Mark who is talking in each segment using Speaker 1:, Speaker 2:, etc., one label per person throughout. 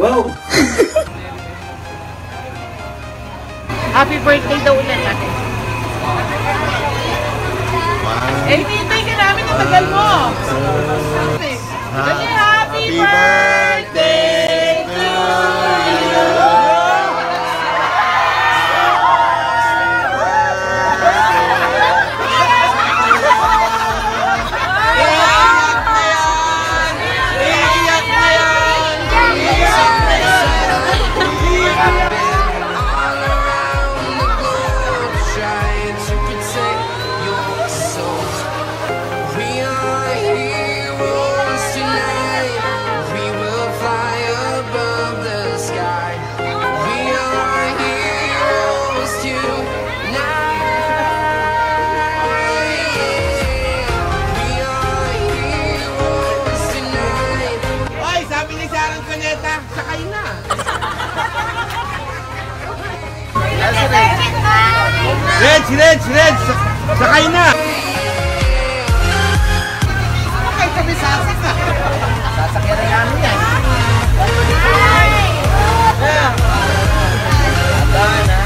Speaker 1: Wow!
Speaker 2: Happy birthday daw ulit natin. Eh, hinihintay ka namin ang tagal mo. Happy birthday to you!
Speaker 1: Reds! Sakay na!
Speaker 2: Okay, sabi sasak na. Sasakyan na namin yan. Tandaan na.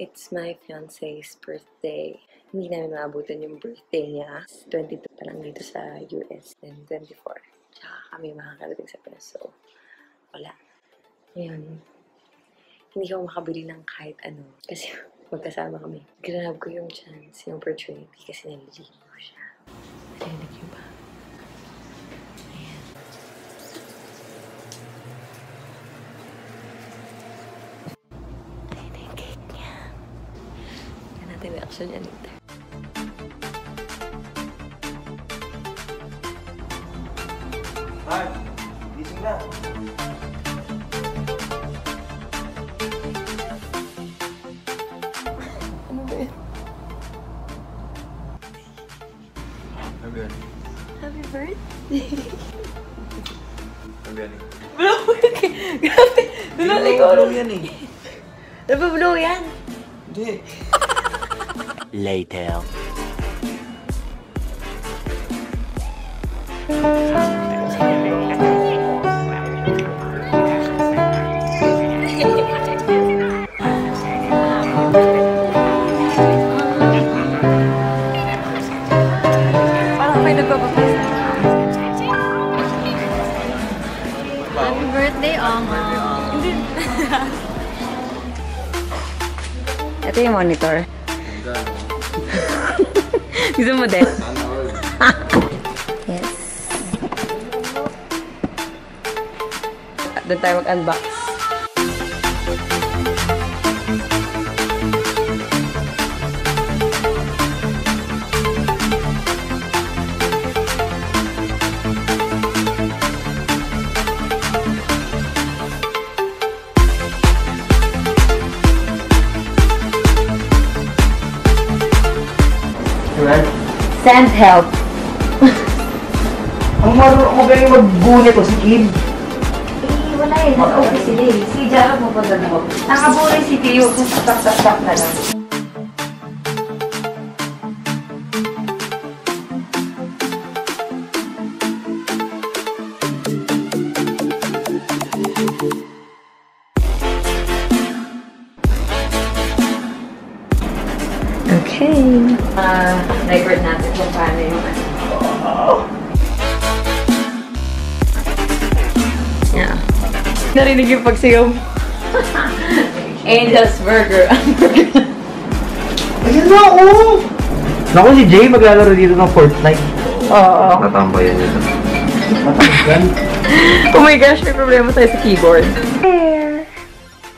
Speaker 3: It's my fiance's birthday. Hindi namin maabutan yung birthday niya. 22 pa lang dito sa US. Then 24. Tsaka kami makakarating sa Pinas. So, wala. Ngayon, hindi ko makabili ng kahit ano. Kasi magkasama kami. Grab ko yung chance, yung opportunity. Kasi nalilin ko siya. Narinig niyo ba? Reaction niya nito.
Speaker 1: Ay, gising na.
Speaker 3: Ano ba yun? Happy birthday! Blow! Grabe! Blow ko!
Speaker 1: Blow yan eh.
Speaker 3: Nabablow yan!
Speaker 1: Hindi.
Speaker 4: Later.
Speaker 3: Parang may nagpapapasa. Happy birthday, Oma! Ito yung monitor. Gusto mo din? Yes. Doon tayo mag-unbox. Send help.
Speaker 1: Ang marunong mo galing mag-bunit o si Kim?
Speaker 3: Eh, wala eh. Nasa office sila eh. Si Jarab mo pa doon ako. Nakabuli si Tio. Sak na lang. Okay. Record natin kung paano yung yeah. Narinig yung pagsigaw. Angel's Burger.
Speaker 1: Ayun na ako! Naku si Jay maglalaro dito ng Fortnite.
Speaker 3: Oo.
Speaker 1: Natambayan niya.
Speaker 3: Oh my gosh, may problema tayo sa keyboard.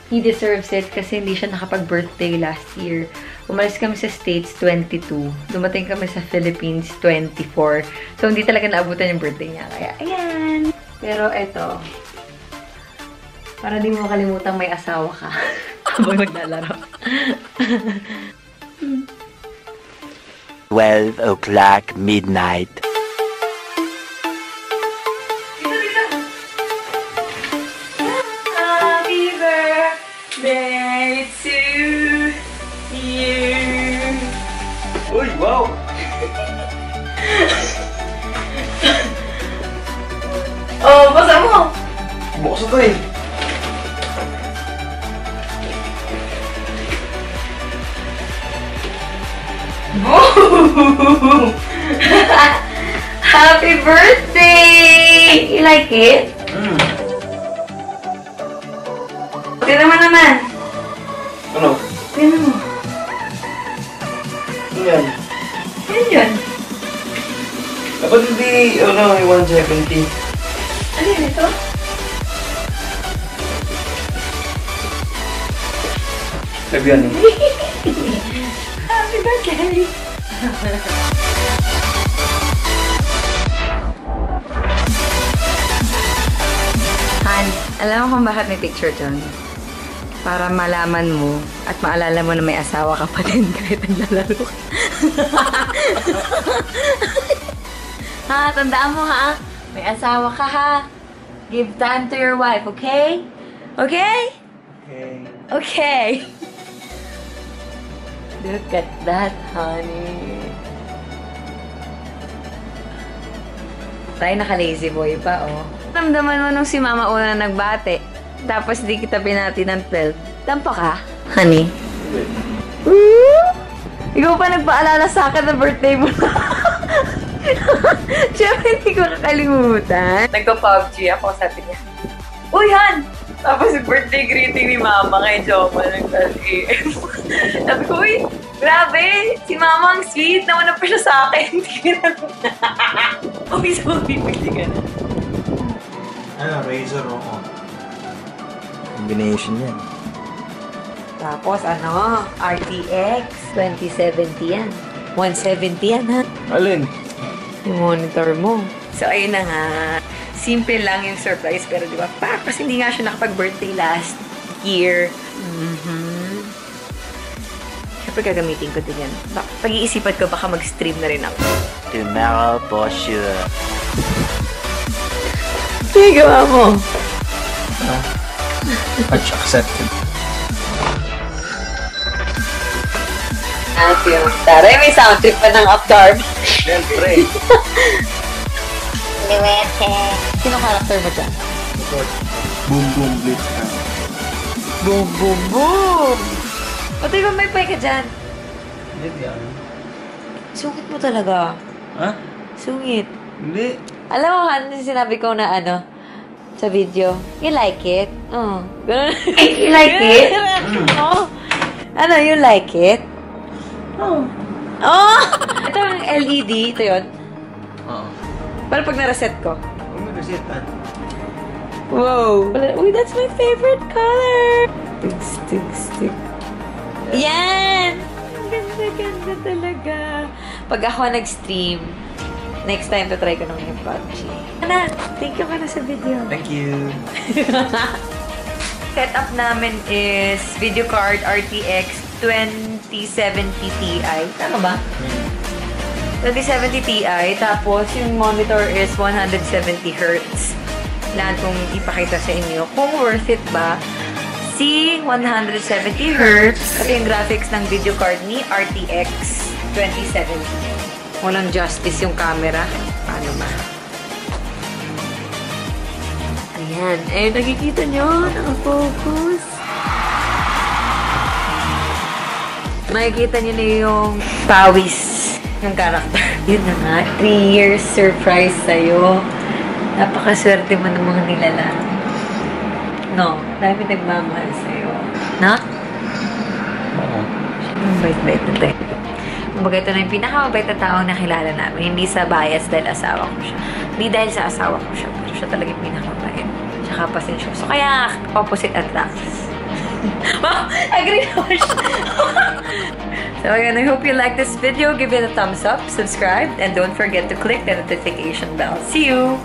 Speaker 3: He deserves it kasi hindi siya nakapag-birthday last year. Umalis kami sa States 22. Dumating kami sa Philippines 24. So, hindi talaga naabutan yung birthday niya. Kaya, ayan. Pero, eto. Para di mo makalimutan may asawa ka. Habang naglalaro.
Speaker 4: 12 o'clock midnight.
Speaker 3: Happy birthday to you.
Speaker 1: Uy, wow!
Speaker 3: Oh, basa mo!
Speaker 1: Bukas ito eh.
Speaker 3: Boom! Happy birthday! You like it? Tignan mo naman.
Speaker 1: Ano?
Speaker 3: Tignan mo.
Speaker 1: Ano yan?
Speaker 3: Yan yun.
Speaker 1: Dapat hindi, ano, 170.
Speaker 3: Ano yun ito?
Speaker 1: Sabi yan eh.
Speaker 3: Happy birthday! Han, alam mo kung bakit may picture dyan? Para malaman mo at maalala mo na may asawa ka pa din kahit naglalaro ka. Ha, tandaan mo ha? May asawa ka ha? Give time to your wife, okay? Okay?
Speaker 1: Okay.
Speaker 3: Okay. Look at that, honey. Tayo naka-lazy boy pa, oh. Ramdaman mo nung si mama una na nagbate. Tapos di kita binati ng 12. Tampo ka, honey? Ikaw pa nagpaalala sa akin na birthday mo na. Siyempre, hindi ko kakalimutan. Nagpa-PUBG ako, sabi niya. Uy, Han! Tapos yung birthday greeting ni Mama kay Joma ng 12 a.m. Sabi ko, uy, grabe! Si Mama ang sweet! Nauna pa siya sa akin. Hindi ka na. Uy, sorry, pwede ka na.
Speaker 1: Ano, razor o combination yan.
Speaker 3: Tapos, ano, RTX 2070 yan. 170 yan, ha?
Speaker 1: Alin?
Speaker 3: Yung monitor mo. So, ayun na nga. Simple lang yung surprise, pero di ba? Kasi hindi nga siya nakapag-birthday last year. Siyempre, gagamitin ko din yan. Pag-iisipan ko, baka mag-stream na rin ako.
Speaker 4: Tomorrow for sure.
Speaker 3: Sige, gawa mo.
Speaker 1: Patch accepted.
Speaker 3: Taray, may sound trip pa ng up-darm.
Speaker 1: Siyempre.
Speaker 3: Sino character mo dyan?
Speaker 1: Boom, boom, blitz.
Speaker 3: Boom, boom, boom! Pati ba may pay ka dyan?
Speaker 1: Hindi yan.
Speaker 3: Sungit mo talaga.
Speaker 1: Ha?
Speaker 3: Sungit.
Speaker 1: Hindi.
Speaker 3: Alam mo, ano yung sinabi ko na ano, sa video? You like it? Oh. Ganun. You like it? Oh. Ano, you like it? Oh. Oh! Ito yung LED. Ito yun.
Speaker 1: Oo.
Speaker 3: Para pag na-reset ko.
Speaker 1: Huwag mo resetan.
Speaker 3: Wow! Uy, that's my favorite color! Stick. Yan! Ganda talaga. Pag ako nag-stream, next time try ko naman yung PUBG. Ana, thank you ka na sa video.
Speaker 1: Thank you.
Speaker 3: Setup namin is video card RTX 2070 Ti. Tama ba? 2070 Ti. Tapos yung monitor is 170 Hz. Lahat kong ipakita sa inyo. Kung worth it ba, si 170 Hz at yung graphics ng video card ni RTX 2070. Walang justice yung camera. Paano ba? Ayan. Eh, nakikita nyo? Naka-focus. Makikita nyo na yung pawis ng character. Yun na nga. 3 years surprise sa'yo. Napakaswerte mo ng mga nilalang. No, dami nagmamahal sa'yo. Na?
Speaker 1: Oo.
Speaker 3: Bait-bait na tayo. Kumbaga ito na yung pinakamabait na taong nakilala namin. Hindi sa bias dahil asawa ko siya. Hindi dahil sa asawa ko siya. Pero siya talaga yung pinakamabait. Tsaka pasensyoso. Kaya opposite attracts. Wow! Agree naman siya. So again, I hope you like this video. Give it a thumbs up, subscribe, and don't forget to click the notification bell. See you!